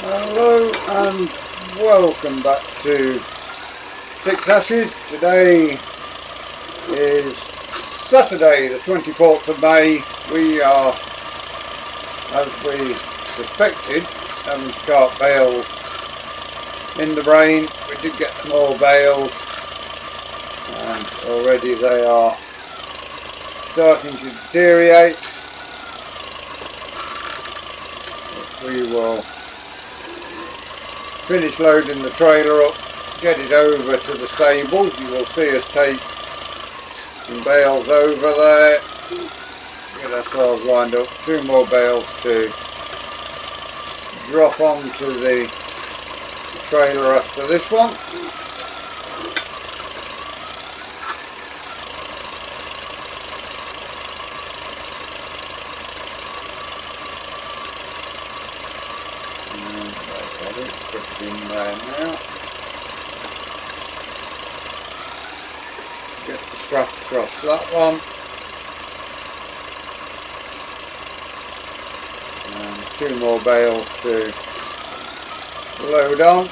Hello and welcome back to Six Ashes. Today is Saturday the 24th of May. We are, as we suspected, having to cart bales in the rain. We did get them all baled and already they are starting to deteriorate. We will finish loading the trailer up, get it over to the stables. You will see us take some bales over there, get ourselves lined up. 2 more bales to drop onto the trailer after this one. Put it in there now. Get the strap across that one. And 2 more bales to load on.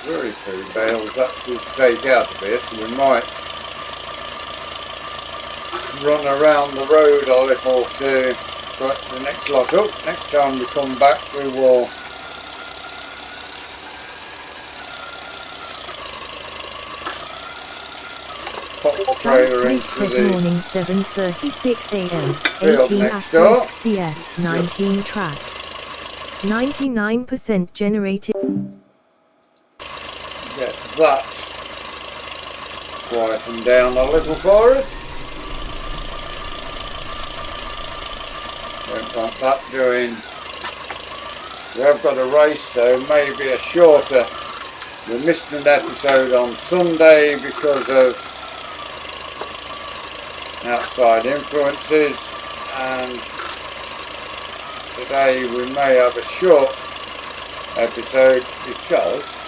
Very few bales actually to take out of this. We might run around the road a little to put the next lot up. Next time we come back we will pop the trailer into the morning 7:36 a.m. field 18 next door. CF 19 track 99% generated. Get that quietened down a little for us. Don't want that doing. We have got a race, so maybe a shorter. We missed an episode on Sunday because of outside influences, and today we may have a short episode because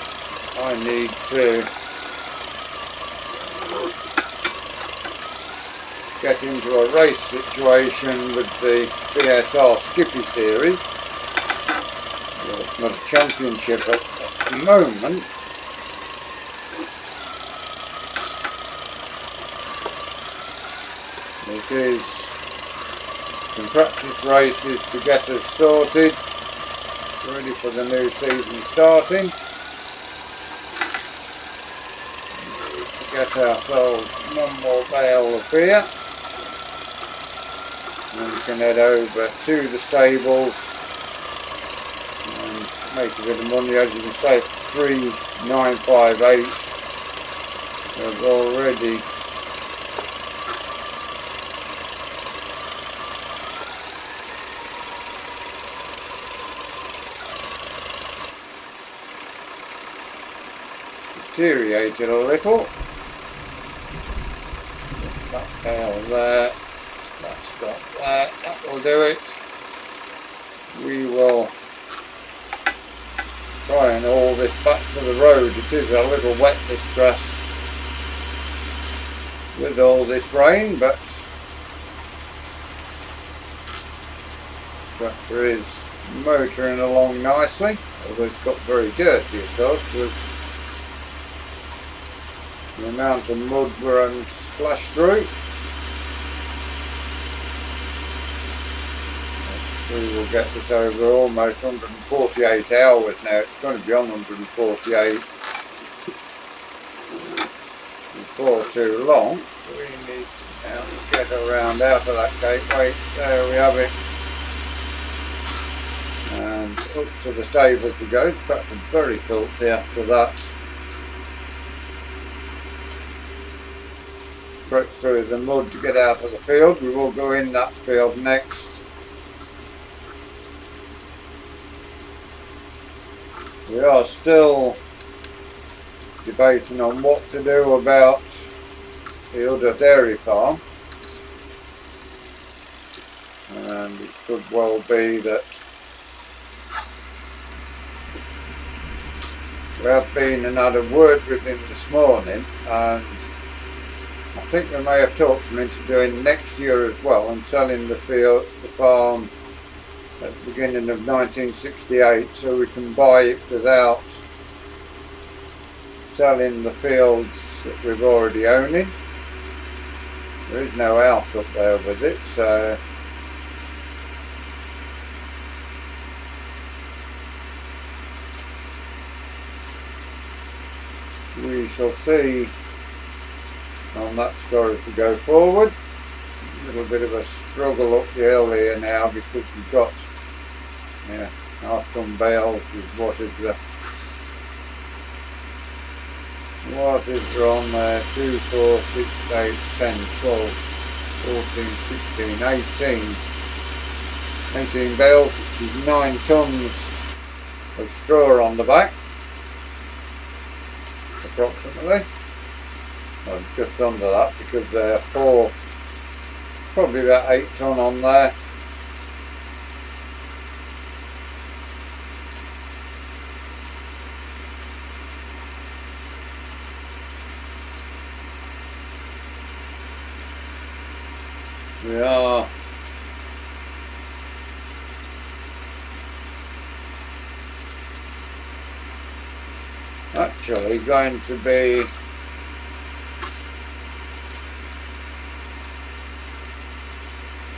I need to get into a race situation with the BSR Skippy series. Well, it's not a championship at the moment. It is some practice races to get us sorted, ready for the new season starting. To get ourselves 1 more bale of beer. And we can head over to the stables and make a bit of money. As you can see, 3,958. We've already deteriorated a little. That bale there, that stop there, that will do it. We will try and haul this back to the road. It is a little wet, this grass, with all this rain, but the tractor is motoring along nicely, although it's got very dirty of course with the amount of mud we're having to splash through. We will get this over almost 148 hours now. It's going to be on 148 before too long. We need to now get around out of that gateway. There we have it. And up to the stables we go. The tractor very filthy after that. Trek through the mud to get out of the field. We will go in that field next. We are still debating on what to do about the other dairy farm, and it could well be that we have been and had a word with him this morning, and I think we may have talked him into doing next year as well and selling the farm at the beginning of 1968, so we can buy it without selling the fields that we've already owning. There is no house up there with it, so we shall see on that score as we go forward. A little bit of a struggle up the hill here now because we've got half-ton bales is what is there on there. 2, 4, 6, 8, 10, 12, 14, 16, 18 bales, which is 9 tons of straw on the back approximately. Well, just under that because they're probably about 8 ton on there. We are actually going to be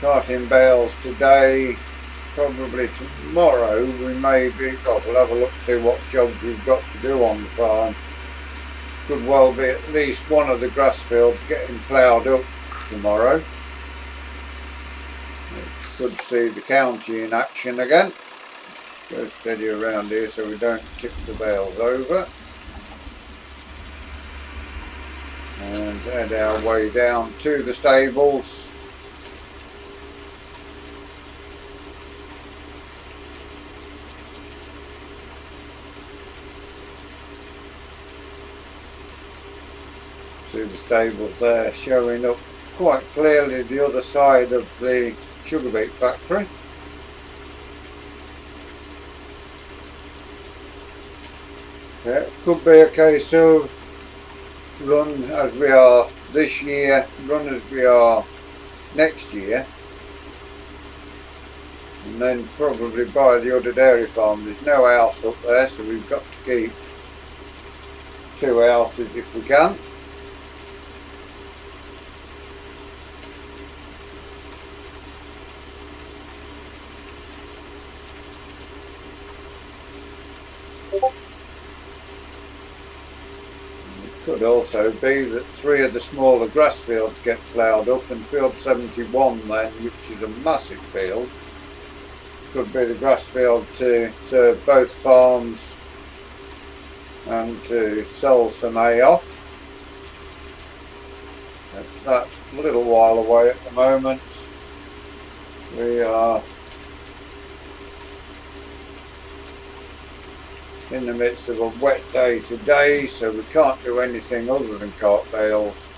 carting bales today. Probably tomorrow we may be, well, we'll have a look, see what jobs we've got to do on the farm. Could well be at least one of the grass fields getting ploughed up tomorrow. Could see the county in action again. Let's go steady around here so we don't tip the bales over. And head our way down to the stables. See the stables there showing up quite clearly the other side of the sugar beet factory. Yeah, it could be a case of run as we are this year, run as we are next year, and then probably buy the other dairy farm. There's no house up there, so we've got to keep 2 houses if we can. Could also be that 3 of the smaller grass fields get ploughed up, and field 71 then, which is a massive field, could be the grass field to serve both farms and to sell some hay off. That's a little while away at the moment. We are in the midst of a wet day today, so we can't do anything other than cart bales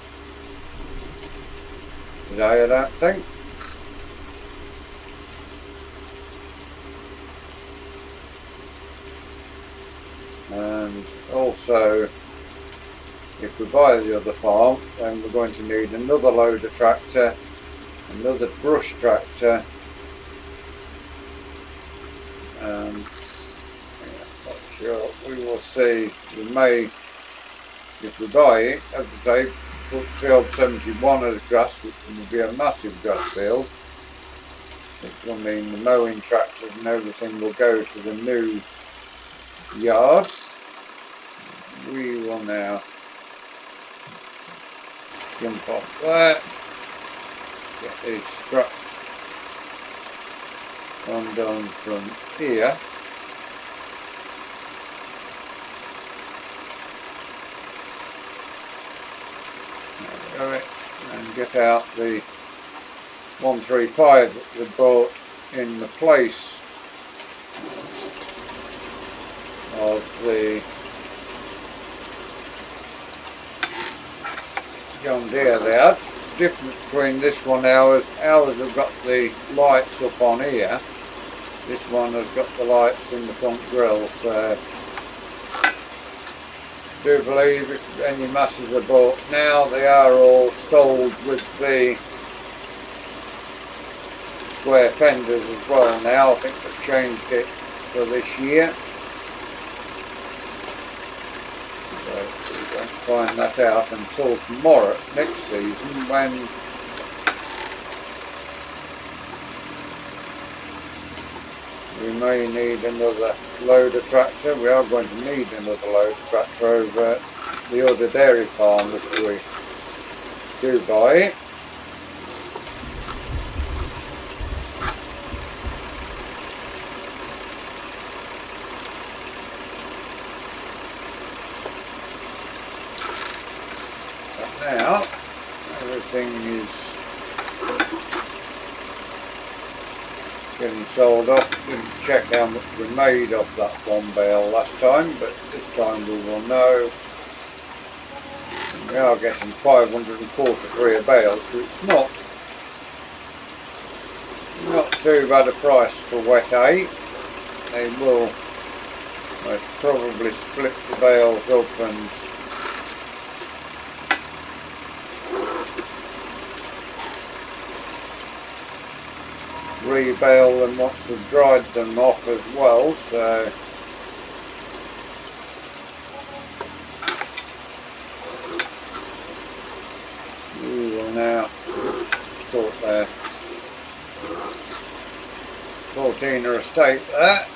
today, I don't think. And also, if we buy the other farm, then we're going to need another loader tractor, another brush tractor, and sure, we will see. We may, if we buy it, as I say, put field 71 as grass, which will be a massive grass field, which will mean the mowing tractors and everything will go to the new yard. We will now jump off there, get these straps undone from here. And get out the 135 that we bought in the place of the John Deere there. The difference between this one, ours have got the lights up on here. This one has got the lights in the front grille, so I do believe if any masses are bought now, they are all sold with the square fenders as well now. I think they've changed it for this year. So we won't find that out until tomorrow, next season, when we may need another loader tractor. We are going to need another loader tractor over the other dairy farm if we do buy it. But now everything is getting sold off. Didn't check how much we made of that one bale last time, but this time we will know. We are getting 543 a bale, so it's not too bad a price for wet hay. They will most probably split the bales up and rebale them once they've dried them off as well, so we will now sort their 14er estate there.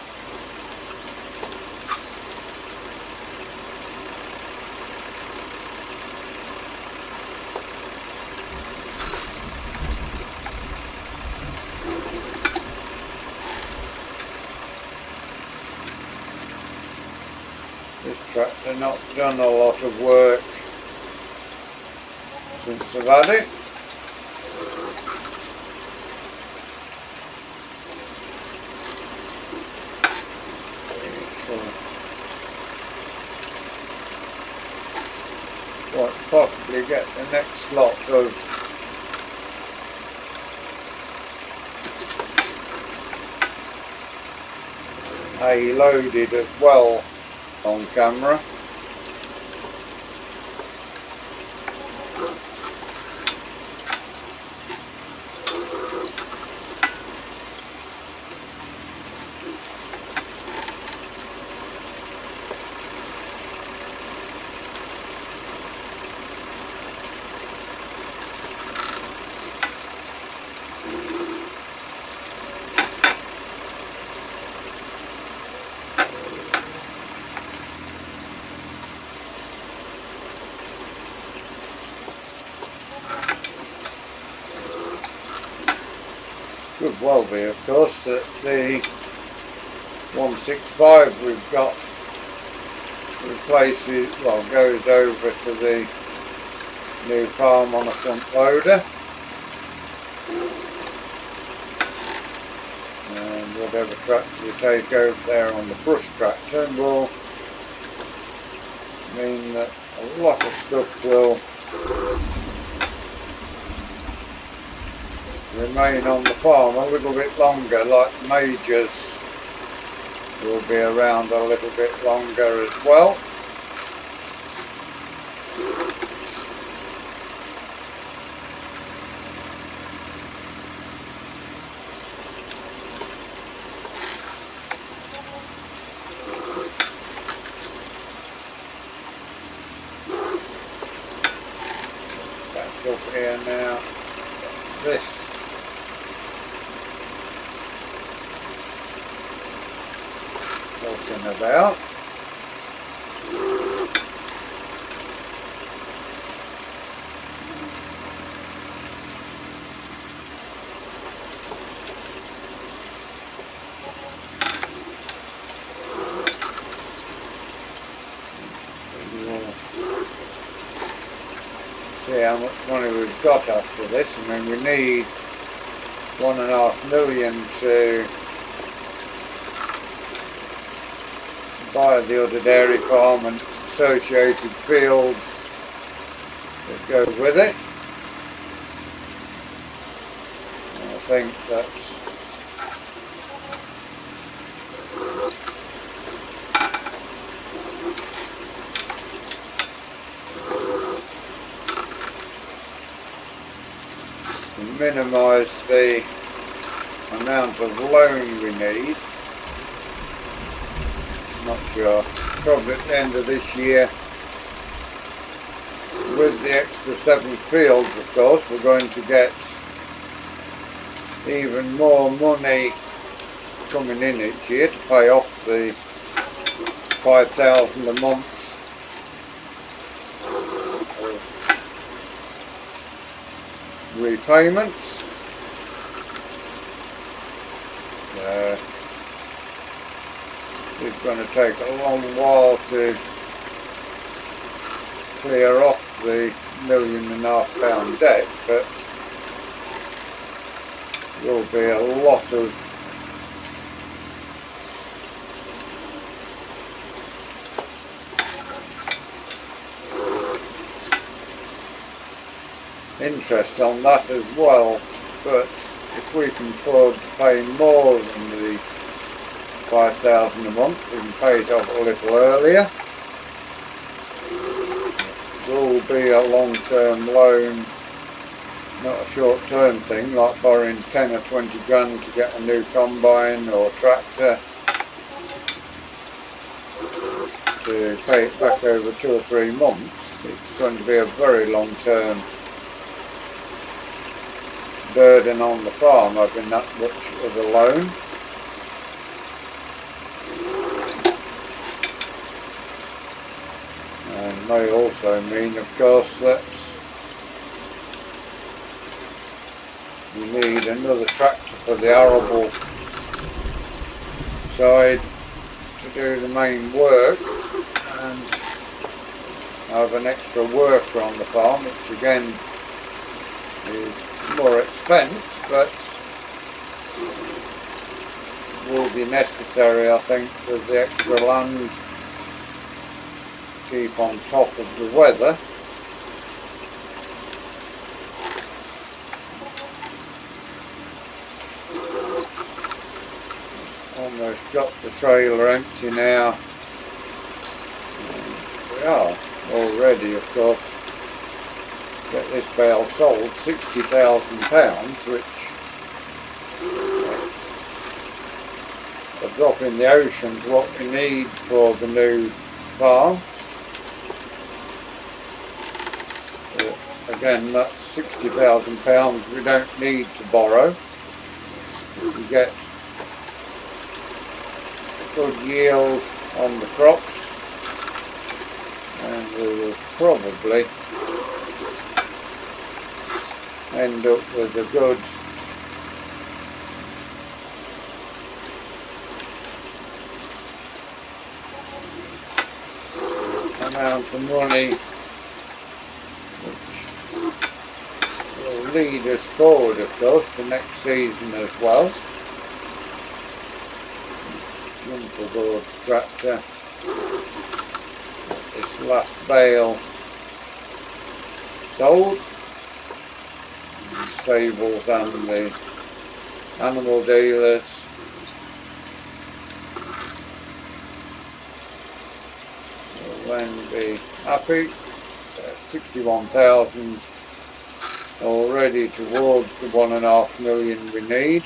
This tractor not done a lot of work since I've had it. Quite possibly get the next lot of hay loaded as well on camera. Could well be, of course, that the 165 we've got replaces, well, goes over to the new farm on a front loader, and whatever tractor we take over there on the brush tractor will mean that a lot of stuff will remain on the farm a little bit longer, like the majors will be around a little bit longer as well. Back up here now. This talking about. See how much money we've got after this. I mean, we need 1.5 million to buy the other dairy farm and its associated fields that go with it. And I think that to minimise the amount of loan we need. Not sure. Probably at the end of this year. With the extra 7 fields, of course, we're going to get even more money coming in each year to pay off the 5,000 a month repayments. It's going to take a long while to clear off the £1.5 million debt, but there will be a lot of interest on that as well. But if we can afford to pay more than the 5,000 a month, we can pay it off a little earlier. It will be a long-term loan, not a short-term thing like borrowing 10 or 20 grand to get a new combine or tractor, to pay it back over 2 or 3 months. It's going to be a very long-term burden on the farm having that much of a loan. And may also mean, of course, that we need another tractor for the arable side to do the main work, and have an extra worker on the farm, which again is more expense, but will be necessary, I think, with the extra land to keep on top of the weather. Almost got the trailer empty now. We are already, of course, get this bale sold, £60,000, which is a drop in the ocean to what we need for the new farm. But again, that's £60,000 we don't need to borrow. We get good yield on the crops, and we will probably end up with a good amount of money, which will lead us forward, of course, to next season as well. Jump aboard the tractor. This last bale sold. The stables and the animal dealers will then be happy. 61,000 already towards the 1.5 million we need.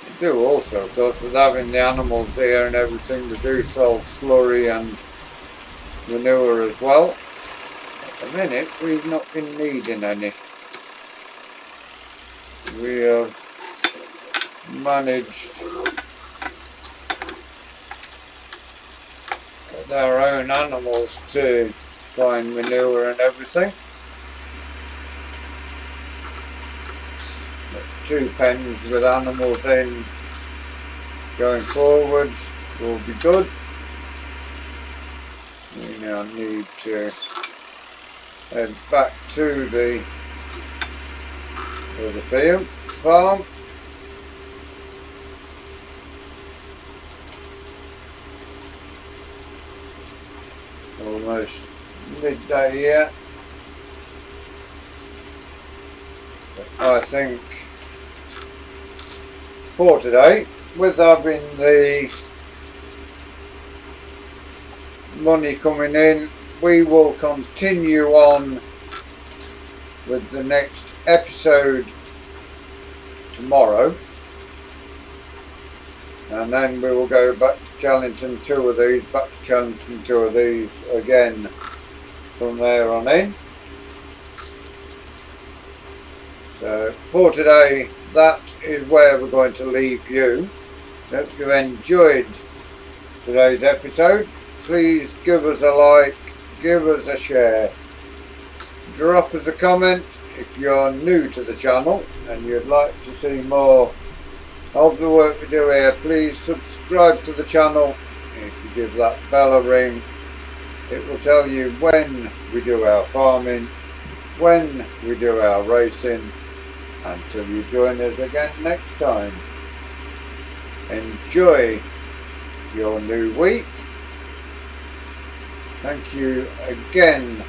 We do also, of course, with having the animals here and everything, we do sell slurry and manure as well. At the minute we've not been needing any. We have managed with our own animals to find manure and everything. But 2 pens with animals in going forward will be good. We now need to head back to the farm. Almost midday here. I think for today, with having the money coming in, we will continue on with the next episode tomorrow, and then we will go back to challenging two of these, again from there on in. So for today, that is where we're going to leave you. Hope you enjoyed today's episode. Please give us a like, give us a share, drop us a comment if you're new to the channel and you'd like to see more of the work we do here. Please subscribe to the channel. If you give that bell a ring, it will tell you when we do our farming, when we do our racing. Until you join us again next time, enjoy your new week. Thank you again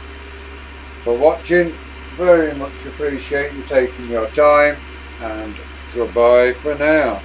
for watching. Very much appreciate you taking your time, and goodbye for now.